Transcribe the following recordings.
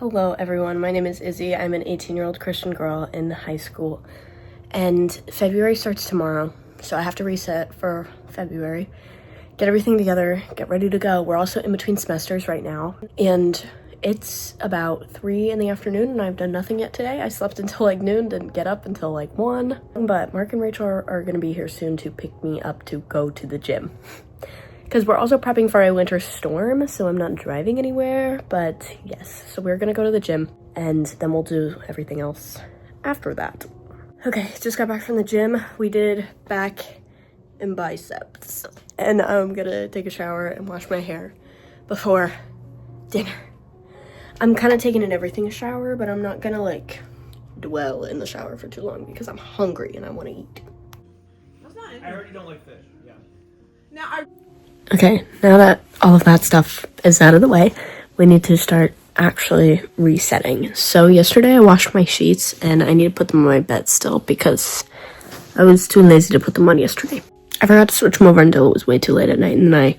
Hello everyone, my name is Izzy. I'm an 18-year-old Christian girl in high school, and February starts tomorrow, so I have to reset for February, get everything together, get ready to go. We're also in between semesters right now, and it's about 3 in the afternoon, and I've done nothing yet today. I slept until like noon, didn't get up until like 1, but Mark and Rachel are gonna be here soon to pick me up to go to the gym. Because we're also prepping for a winter storm, so I'm not driving anywhere, but yes. So we're gonna go to the gym, and then we'll do everything else after that. Okay, just got back from the gym. We did back and biceps, and I'm gonna take a shower and wash my hair before dinner. I'm kind of taking an everything shower, but I'm not gonna like dwell in the shower for too long because I'm hungry and I want to eat. I already don't like fish, yeah. Okay, now that all of that stuff is out of the way, we need to start actually resetting. So yesterday I washed my sheets and I need to put them on my bed still because I was too lazy to put them on yesterday. I forgot to switch them over until it was way too late at night, and I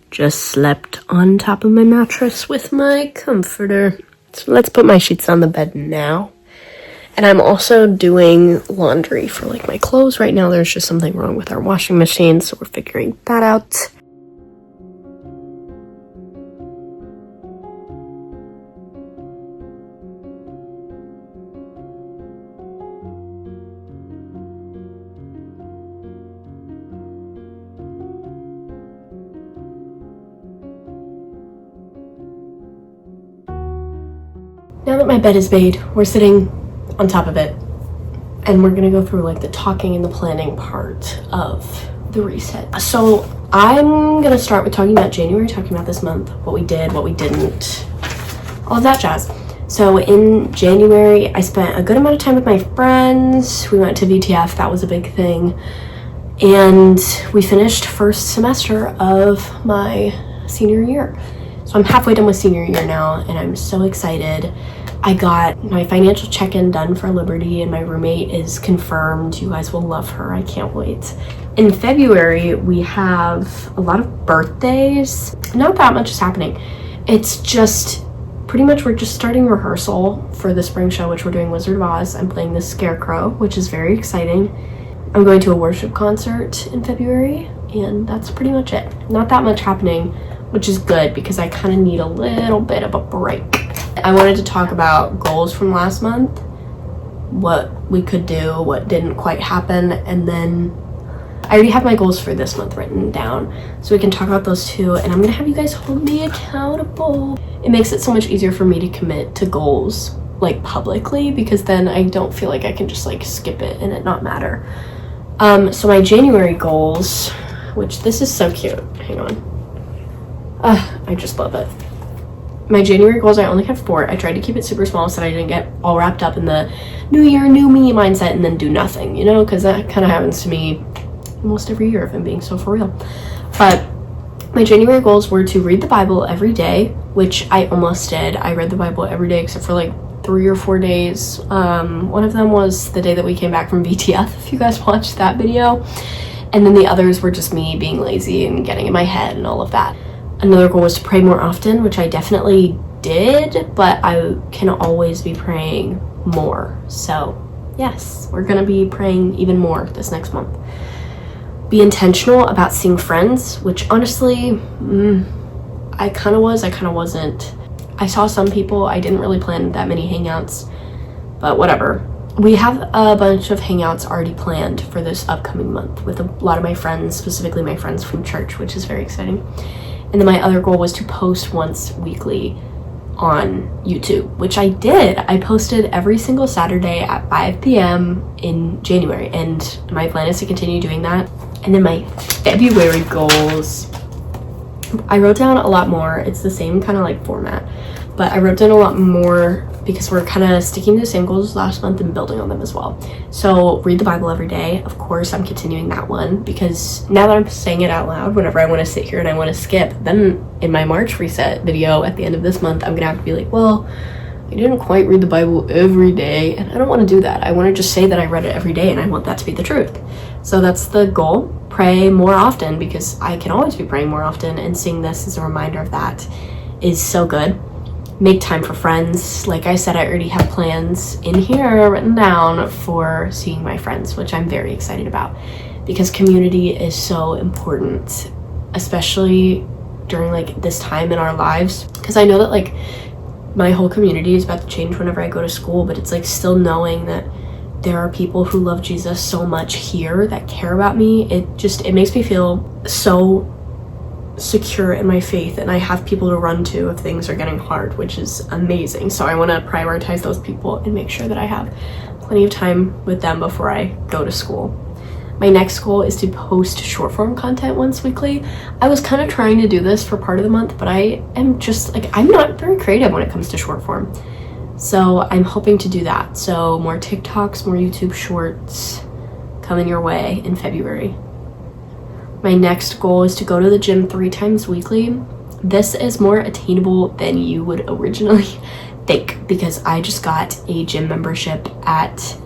just slept on top of my mattress with my comforter. So let's put my sheets on the bed now. And I'm also doing laundry for like my clothes right now. There's just something wrong with our washing machine, so we're figuring that out. Now that my bed is made, we're sitting on top of it, and we're gonna go through like the talking and the planning part of the reset. So I'm gonna start with talking about January, talking about this month, what we did, what we didn't, all of that jazz. So in January, I spent a good amount of time with my friends. We went to VTF, that was a big thing. And we finished first semester of my senior year. So I'm halfway done with senior year now, and I'm so excited. I got my financial check-in done for Liberty, and my roommate is confirmed. You guys will love her. I can't wait. In February, we have a lot of birthdays. Not that much is happening. It's just pretty much we're just starting rehearsal for the spring show, which we're doing Wizard of Oz. I'm playing the Scarecrow, which is very exciting. I'm going to a worship concert in February, and that's pretty much it. Not that much happening, which is good because I kind of need a little bit of a break. I wanted to talk about goals from last month, what we could do, what didn't quite happen, and then I already have my goals for this month written down, so we can talk about those too, and I'm gonna have you guys hold me accountable. It makes it so much easier for me to commit to goals like publicly, because then I don't feel like I can just like skip it and it not matter. So my January goals, which this is so cute, hang on. I just love it. My January goals, I only have 4. I tried to keep it super small so I didn't get all wrapped up in the new year, new me mindset and then do nothing, you know, because that kind of happens to me almost every year if I'm being so for real. But my January goals were to read the Bible every day, which I almost did. I read the Bible every day except for like 3 or 4 days. One of them was the day that we came back from VTF, if you guys watched that video. And then the others were just me being lazy and getting in my head and all of that. Another goal was to pray more often, which I definitely did, but I can always be praying more. So yes, we're gonna be praying even more this next month. Be intentional about seeing friends, which honestly, I kind of was, I kind of wasn't. I saw some people, I didn't really plan that many hangouts, but whatever. We have a bunch of hangouts already planned for this upcoming month with a lot of my friends, specifically my friends from church, which is very exciting. And then my other goal was to post once weekly on YouTube, which I did. I posted every single Saturday at 5 p.m. in January, and my plan is to continue doing that. And then my February goals, I wrote down a lot more. It's the same kind of like format, but I wrote down a lot more because we're kind of sticking to the same goals last month and building on them as well. So read the Bible every day. Of course, I'm continuing that one because now that I'm saying it out loud, whenever I want to sit here and I want to skip, then in my March reset video at the end of this month, I'm gonna have to be like, well, I didn't quite read the Bible every day, and I don't want to do that. I want to just say that I read it every day, and I want that to be the truth. So that's the goal. Pray more often, because I can always be praying more often, and seeing this as a reminder of that is so good. make time for friends. Like I said, I already have plans in here written down for seeing my friends, which I'm very excited about because community is so important, especially during like this time in our lives. Because I know that like my whole community is about to change whenever I go to school, but it's like still knowing that there are people who love Jesus so much here that care about me. It makes me feel so secure in my faith, and I have people to run to if things are getting hard, which is amazing. So I want to prioritize those people and make sure that I have plenty of time with them before I go to school. My next goal is to post short form content once weekly. I was kind of trying to do this for part of the month, but I am just like, I'm not very creative when it comes to short form. So I'm hoping to do that. So more TikToks, more YouTube shorts coming your way in February. My next goal is to go to the gym 3 times weekly. This is more attainable than you would originally think because I just got a gym membership at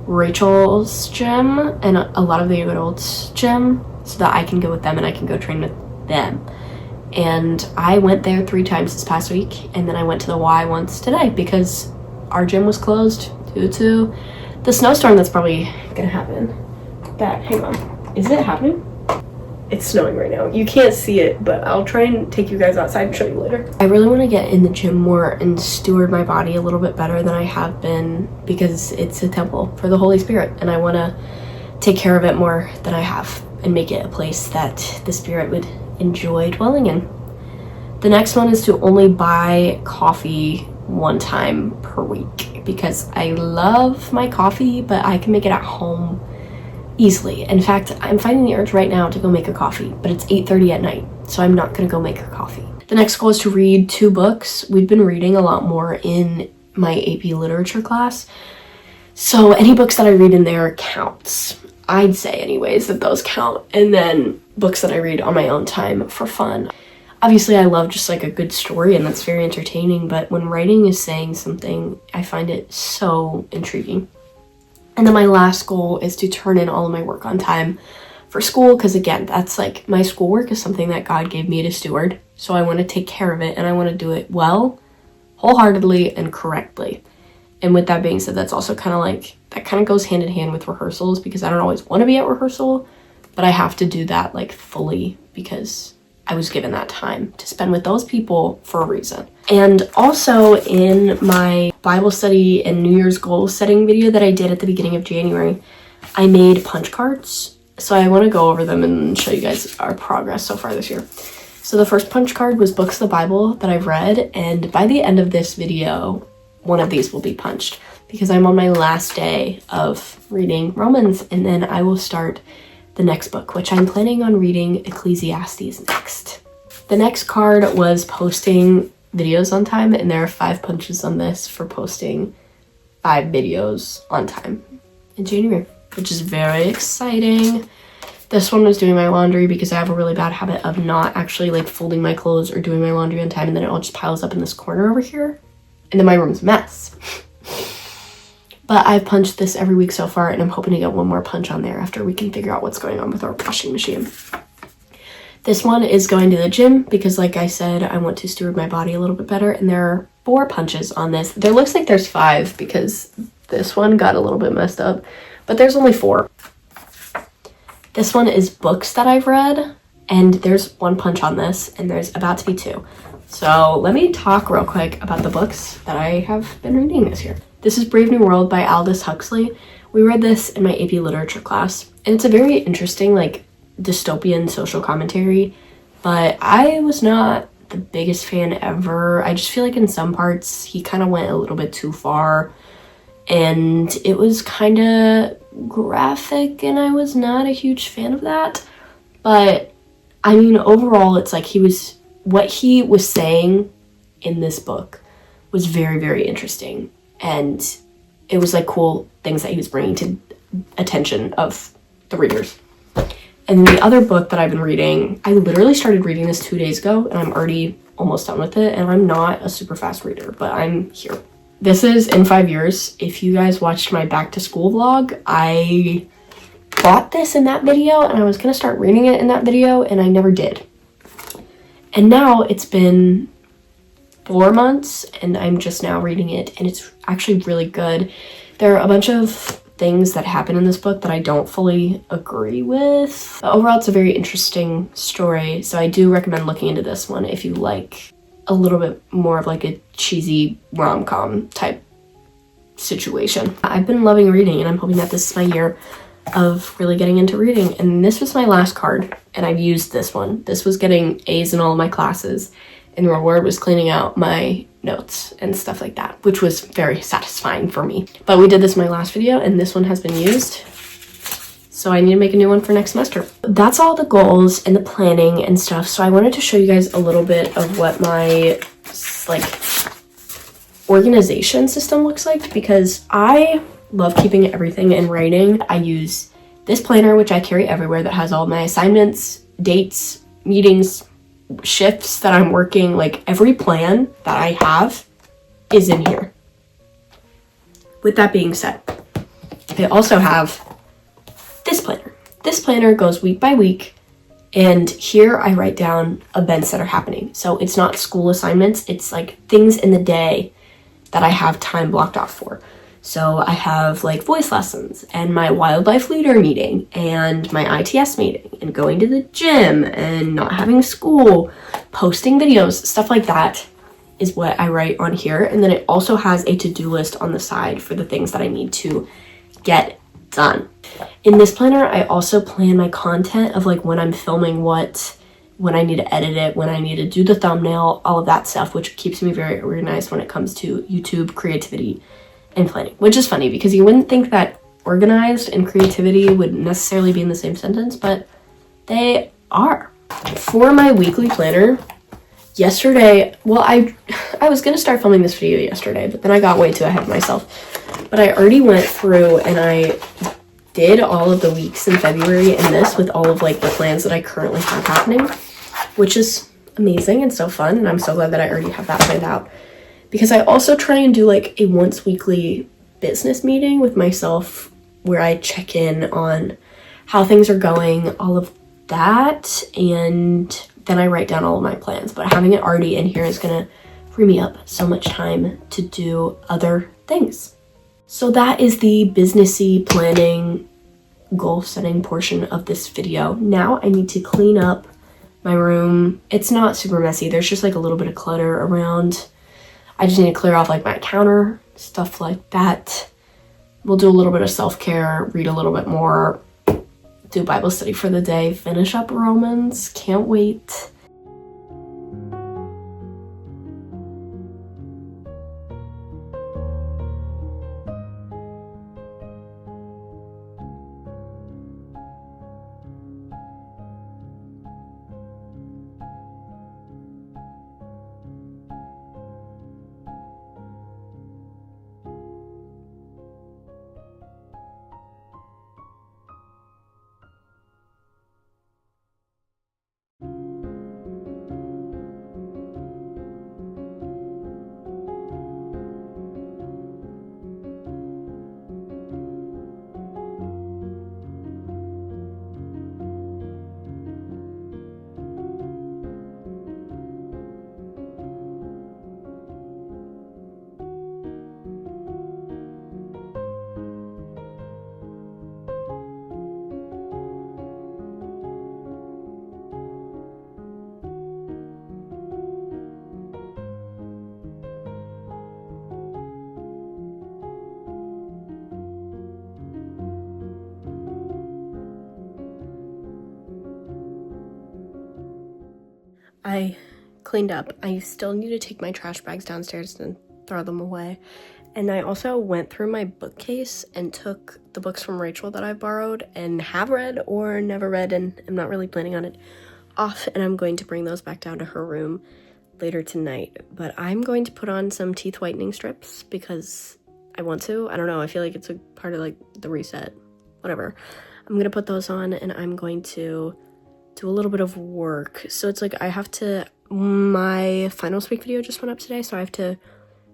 Rachel's gym and a lot of the adults' gym so that I can go with them and I can go train with them. And I went there 3 times this past week, and then I went to the Y once today because our gym was closed due to the snowstorm that's probably gonna happen. Hang on, is it happening? It's snowing right now. You can't see it, but I'll try and take you guys outside and show you later. I really want to get in the gym more and steward my body a little bit better than I have been because it's a temple for the Holy Spirit, and I want to take care of it more than I have and make it a place that the Spirit would enjoy dwelling in. The next one is to only buy coffee 1 time per week because I love my coffee, but I can make it at home easily. In fact, I'm finding the urge right now to go make a coffee, but it's 8:30 at night, so I'm not gonna go make a coffee. The next goal is to read 2 books. We've been reading a lot more in my AP literature class, so any books that I read in there counts. I'd say anyways that those count, and then books that I read on my own time for fun. Obviously, I love just like a good story, and that's very entertaining, but when writing is saying something, I find it so intriguing. And then my last goal is to turn in all of my work on time for school, because again, that's like my schoolwork is something that God gave me to steward. So I want to take care of it, and I want to do it well, wholeheartedly, and correctly. And with that being said, that's also kind of like, that kind of goes hand in hand with rehearsals, because I don't always want to be at rehearsal, but I have to do that like fully because I was given that time to spend with those people for a reason. And also in my Bible study and New Year's goal setting video that I did at the beginning of January, I made punch cards. So I want to go over them and show you guys our progress so far this year. So the first punch card was books of the Bible that I've read, and by the end of this video, one of these will be punched because I'm on my last day of reading Romans, and then I will start the next book, which I'm planning on reading Ecclesiastes next. The next card was posting videos on time, and there are 5 punches on this for posting 5 videos on time in January, which is very exciting. This one was doing my laundry because I have a really bad habit of not actually like folding my clothes or doing my laundry on time, and then it all just piles up in this corner over here, and then my room's a mess. But I've punched this every week so far, and I'm hoping to get one more punch on there after we can figure out what's going on with our washing machine. This one is going to the gym because, like I said, I want to steward my body a little bit better, and there are 4 punches on this. There looks like there's 5 because this one got a little bit messed up, but there's only 4. This one is books that I've read, and there's 1 punch on this, and there's about to be 2. So let me talk real quick about the books that I have been reading this year. This is Brave New World by Aldous Huxley. We read this in my AP literature class, and it's a very interesting, like, dystopian social commentary, but I was not the biggest fan ever. I just feel like in some parts he kind of went a little bit too far, and it was kind of graphic, and I was not a huge fan of that. But I mean, overall, it's like what he was saying in this book was very, very interesting, and it was like cool things that he was bringing to attention of the readers. And the other book that I've been reading, I literally started reading this 2 days ago, and I'm already almost done with it, and I'm not a super fast reader, but I'm here. This is In 5 Years. If you guys watched my back to school vlog, I bought this in that video, and I was gonna start reading it in that video, and I never did. And now it's been 4 months, and I'm just now reading it, and it's actually really good. There are a bunch of things that happen in this book that I don't fully agree with. But overall, it's a very interesting story, so I do recommend looking into this one if you like a little bit more of like a cheesy rom-com type situation. I've been loving reading, and I'm hoping that this is my year of really getting into reading. And this was my last card, and I've used this one. This was getting A's in all of my classes, and the reward was cleaning out my notes and stuff like that, which was very satisfying for me. But we did this in my last video, and this one has been used, so I need to make a new one for next semester. That's all the goals and the planning and stuff. So I wanted to show you guys a little bit of what my like organization system looks like, because I love keeping everything in writing. I use this planner, which I carry everywhere, that has all my assignments, dates, meetings, shifts that I'm working. Like every plan that I have is in here. With that being said, I also have this planner. This planner goes week by week, and here I write down events that are happening. So it's not school assignments, it's like things in the day that I have time blocked off for. So I have like voice lessons and my wildlife leader meeting and my ITS meeting and going to the gym and not having school, posting videos, stuff like that is what I write on here. And then it also has a to-do list on the side for the things that I need to get done. In this planner, I also plan my content of like when I'm filming what, when I need to edit it, when I need to do the thumbnail, all of that stuff, which keeps me very organized when it comes to YouTube creativity and planning. Which is funny because you wouldn't think that organized and creativity would necessarily be in the same sentence, but they are. For my weekly planner, yesterday, well, I was gonna start filming this video yesterday, but then I got way too ahead of myself. But I already went through and I did all of the weeks in February in this with all of like the plans that I currently have happening, which is amazing and so fun. And I'm so glad that I already have that planned out, because I also try and do like a once weekly business meeting with myself where I check in on how things are going, all of that, and then I write down all of my plans. But having it already in here is gonna free me up so much time to do other things. So that is the businessy planning, goal setting portion of this video. Now I need to clean up my room. It's not super messy. There's just like a little bit of clutter around. I just need to clear off like my counter, stuff like that. We'll do a little bit of self-care, read a little bit more, do Bible study for the day, finish up Romans. Can't wait. I cleaned up. I still need to take my trash bags downstairs and throw them away. And I also went through my bookcase and took the books from Rachel that I borrowed and have read or never read, and I'm not really planning on it, off, and I'm going to bring those back down to her room later tonight. But I'm going to put on some teeth whitening strips because I want to. I don't know, I feel like it's a part of like the reset, whatever. I'm gonna put those on and I'm going to do a little bit of work. So it's like I have to, my finals week video just went up today, so I have to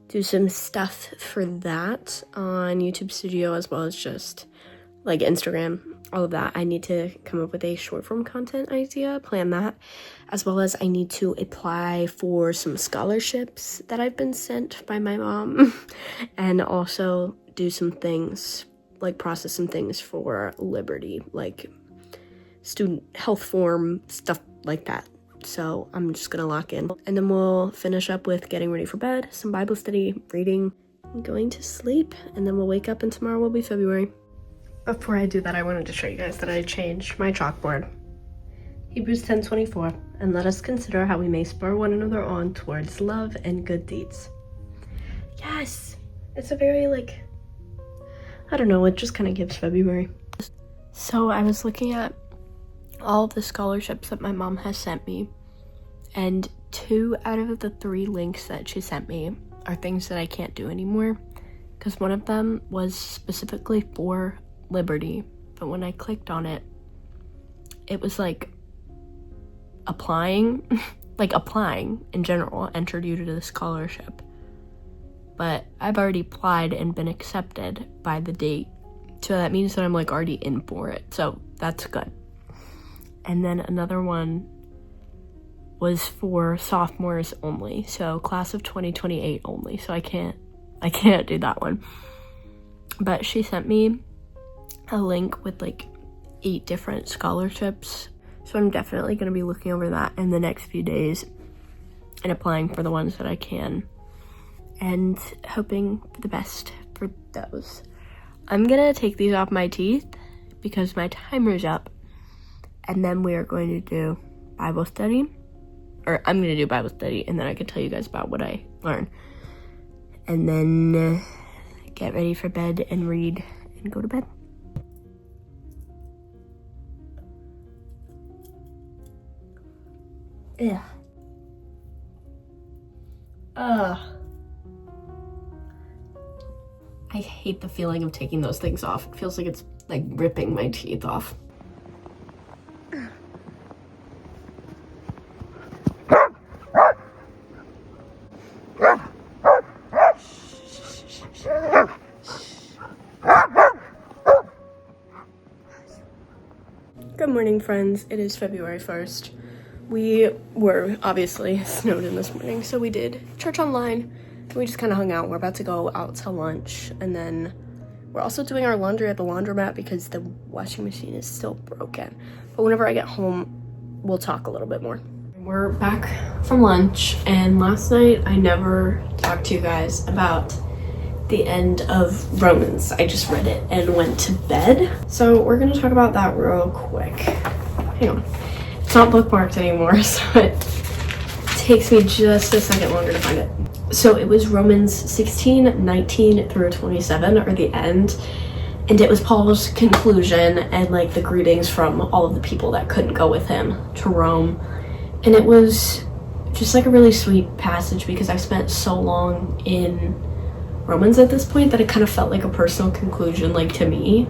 do some stuff for that on YouTube Studio as well as just like Instagram. all of that. I need to come up with a short form content idea, plan that, as well as I need to apply for some scholarships that I've been sent by my mom and also do some things, like process some things for Liberty, like student health form, stuff like that. So I'm just gonna lock in, and then we'll finish up with getting ready for bed, some Bible study, reading, and going to sleep, and then we'll wake up and tomorrow will be February. Before I do that, I wanted to show you guys that I changed my chalkboard. Hebrews 10:24, and let us consider how we may spur one another on towards love and good deeds. Yes, it's a very, like, I don't know, it just kind of gives February. So I was looking at all of the scholarships that my mom has sent me, and 2 out of the 3 links that she sent me are things that I can't do anymore, because one of them was specifically for Liberty, but when I clicked on it, it was like applying in general entered you to the scholarship, but I've already applied and been accepted by the date, so that means that I'm like already in for it, so that's good. And then another one was for sophomores only, so class of 2028 only, so I can't do that one. But she sent me a link with like 8 different scholarships, so I'm definitely going to be looking over that in the next few days and applying for the ones that I can and hoping for the best for those. I'm gonna take these off my teeth because my timer's up, and then we are going to do Bible study, or I'm going to do Bible study, and then I can tell you guys about what I learned, and then get ready for bed and read and go to bed. Yeah. I hate the feeling of taking those things off. It feels like it's like ripping my teeth off. Good morning, friends. It is February 1st. We were obviously snowed in this morning, so we did church online. We just kind of hung out. We're about to go out to lunch, and then we're also doing our laundry at the laundromat because the washing machine is still broken. But whenever I get home, we'll talk a little bit more. We're back from lunch, and last night I never talked to you guys about the end of Romans. I just read it and went to bed. So we're gonna talk about that real quick. Hang on. It's not bookmarked anymore, so it takes me just a second longer to find it. So it was Romans 16:19 through 27, or the end, and it was Paul's conclusion and like the greetings from all of the people that couldn't go with him to Rome. And it was just like a really sweet passage because I spent so long in Romans at this point that it kind of felt like a personal conclusion, like to me,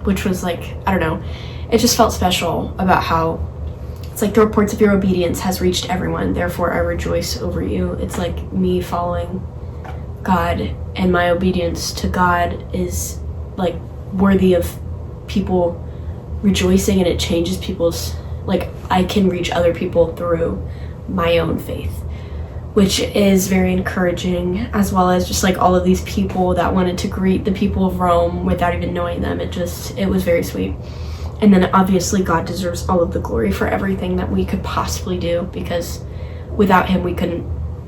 which was like, I don't know, it just felt special about how it's like the reports of your obedience has reached everyone, therefore I rejoice over you. It's like me following God, and my obedience to God is like worthy of people rejoicing, and it changes people's, like I can reach other people through my own faith, which is very encouraging, as well as just like all of these people that wanted to greet the people of Rome without even knowing them. It was very sweet. And then obviously God deserves all of the glory for everything that we could possibly do, because without him we couldn't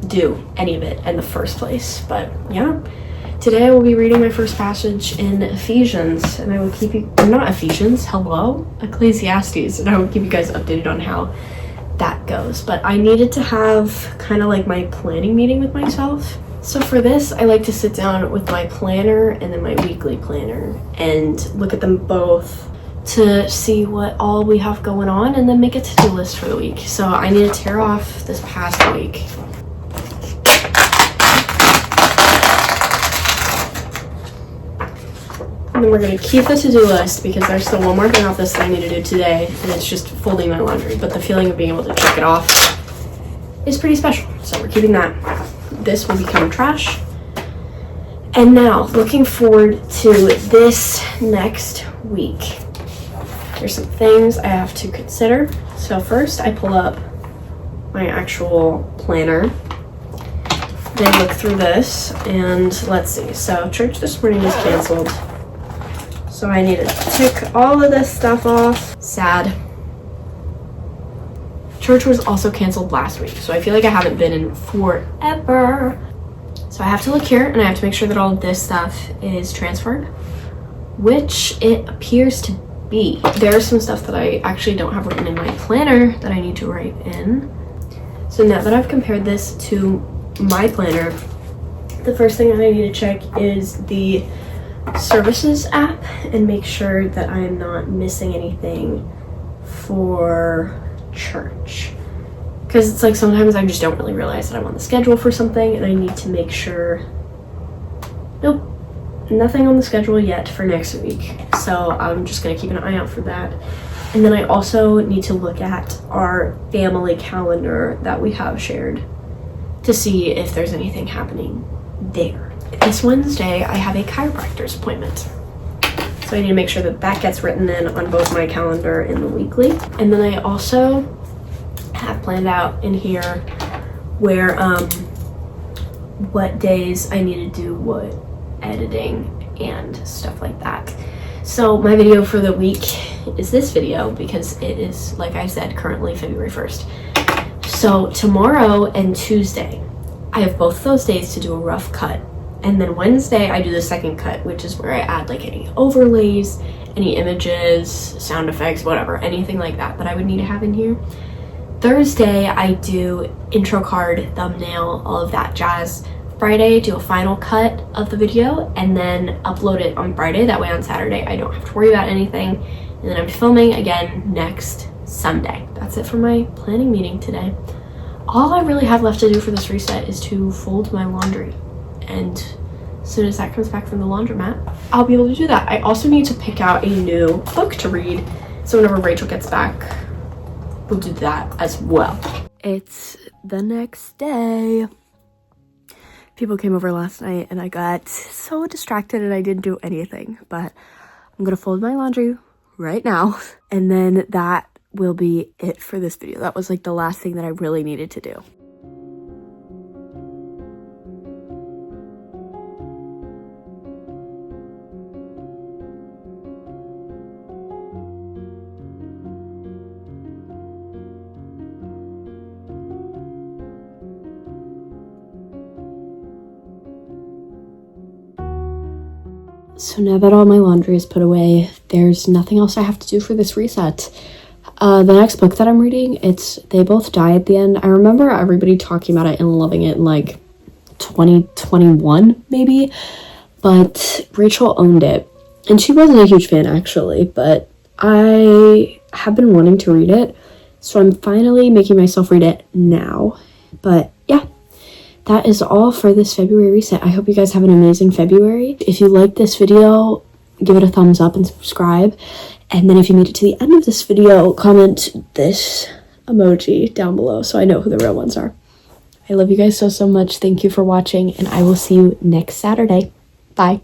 do any of it in the first place. But yeah, today I will be reading my first passage in Ephesians, and I will keep you, not Ephesians, Ecclesiastes, and I will keep you guys updated on how that goes. But I needed to have kind of like my planning meeting with myself. So for this, I like to sit down with my planner and then my weekly planner and look at them both to see what all we have going on and then make a to-do list for the week. So I need to tear off this past week. And then we're gonna keep the to-do list because there's still one more thing off this that I need to do today, and it's just folding my laundry. But the feeling of being able to check it off is pretty special. So we're keeping that. This will become trash. And now, looking forward to this next week. There's some things I have to consider. So first I pull up my actual planner, then look through this, and let's see. So church this morning was canceled, so I need to tick all of this stuff off. Sad. Church was also canceled last week, so I feel like I haven't been in forever. So I have to look here, and I have to make sure that all of this stuff is transferred, which it appears to be. There's some stuff that I actually don't have written in my planner that I need to write in. So now that I've compared this to my planner, the first thing that I need to check is the services app and make sure that I am not missing anything for church, because it's like sometimes I just don't really realize that I'm on the schedule for something, and I need to make sure. Nope, nothing on the schedule yet for next week, so I'm just gonna keep an eye out for that. And then I also need to look at our family calendar that we have shared to see if there's anything happening there. This Wednesday I have a chiropractor's appointment, so I need to make sure that that gets written in on both my calendar and the weekly. And then I also have planned out in here where what days I need to do what editing and stuff like that. So my video for the week is this video, because it is, like I said, currently February 1st. So tomorrow and Tuesday I have both those days to do a rough cut, and then Wednesday I do the second cut, which is where I add like any overlays, any images, sound effects, whatever, anything like that that I would need to have in here. Thursday I do intro card, thumbnail, all of that jazz. Friday do a final cut of the video and then upload it on Friday. That way on Saturday I don't have to worry about anything, and then I'm filming again next Sunday. That's it for my planning meeting today. All I really have left to do for this reset is to fold my laundry, and as soon as that comes back from the laundromat, I'll be able to do that. I also need to pick out a new book to read, so whenever Rachel gets back, we'll do that as well. It's the next day. People came over last night and I got so distracted and I didn't do anything, but I'm gonna fold my laundry right now, and then that will be it for this video. That was like the last thing that I really needed to do. So now that all my laundry is put away, there's nothing else I have to do for this reset. The next book that I'm reading, They Both Die at the End. I remember everybody talking about it and loving it in like 2021 maybe, but Rachel owned it and she wasn't a huge fan actually, but I have been wanting to read it, so I'm finally making myself read it now. But yeah, that is all for this February reset. I hope you guys have an amazing February. If you liked this video, give it a thumbs up and subscribe. And then if you made it to the end of this video, comment this emoji down below so I know who the real ones are. I love you guys so much. Thank you for watching, and I will see you next Saturday. Bye.